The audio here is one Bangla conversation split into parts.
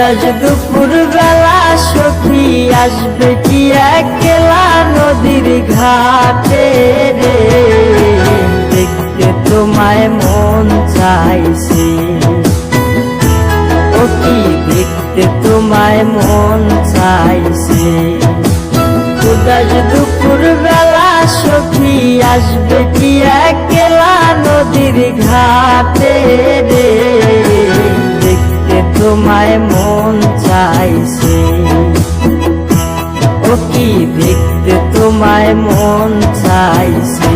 আজ দুপুর বেলা সখী আসবে কি একলা নদীর ঘাটে রে, দেখতে তোমায় মন চাইছে। ও কি দেখতে তোমায় মন চাইছে। আজ দুপুর বেলা সখী আসবে কি একলা নদীর ঘাটে রে, দেখতে তোমায় মন চাইছে। ও কি দেখতে তোমায় মন চাইছে।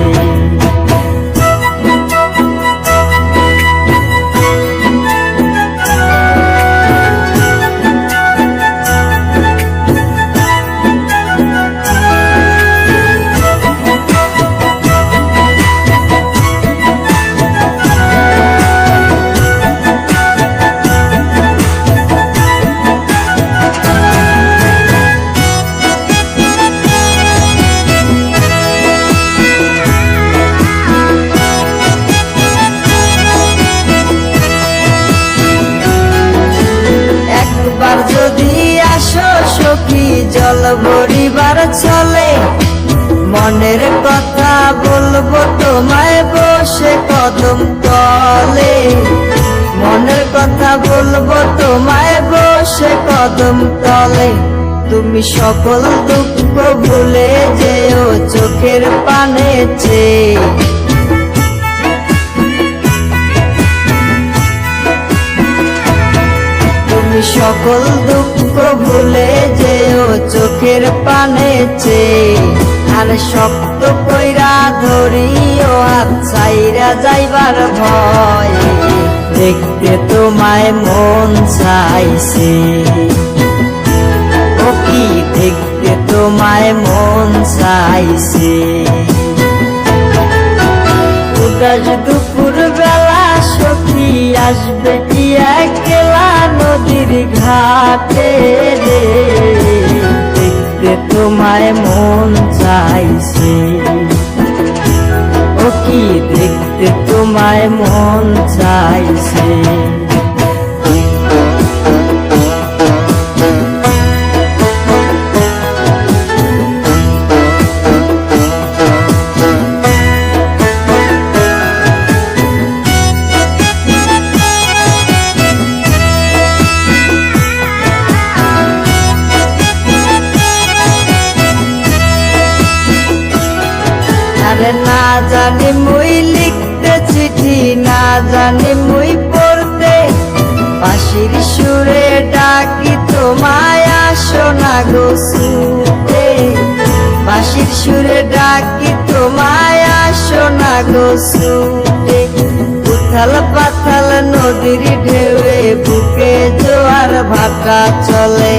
যদি আসো সখী জল ভরিবার চলে, মনের কথা বলবো তোমায় বসে কদম তলে। মনের কথা বলবো তোমায় বসে কদম তলে। তুমি সকল দুঃখ ভুলে যেও চোখের পানে চেয়ে। সকল দুঃখ ভুলে যেও চোখের পানে চেয়ে। আর শক্ত কইরা ধরিও হাত ছাইরা যাইবার ভয়, দেখতে তোমায় মন চাইছে। ও কি দেখতে তোমায় মন চাইছে। আজ দুপুর বেলা সখী আসবে কি একলা নদীর ঘাটে রে, দেখতে তোমায় মন চাইছে। ও কি দেখতে তোমায় মন চাইছে। আরে না জানি মুই লিখতে চিঠি, না জানি মুই পড়তে, বাঁশির সুরে ডাকি তোমায় আসো না গো শুতে। বাঁশির সুরে ডাকি তোমায় আসো না গো শুতে। উথাল পাথাল নদীর ঢেউয়ে বুকে জোয়ার ভাটা চলে।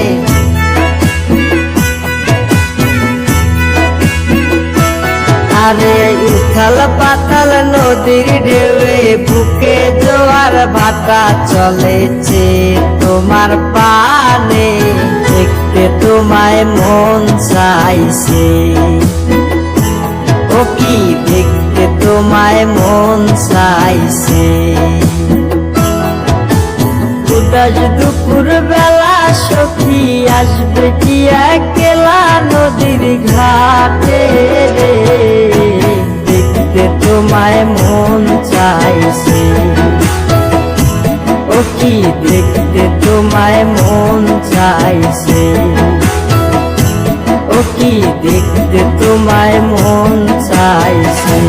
আরে উথাল পাথাল নদীর ঢেউয়ে বুকে জোয়ার ভাটা চলেছে তোমার পানে, দেখতে তোমায় মন চাইছে। ও কি দেখতে তোমায় মন চাইছে। আজ দুপুর বেলা সখী আসবে কি একলা নদীর ঘাটে রে, দেখতে তোমায় মন চাইছে। ও কি দেখতে তোমায় মন চাইছে। ও কি দেখতে তোমায় মন চাইছে।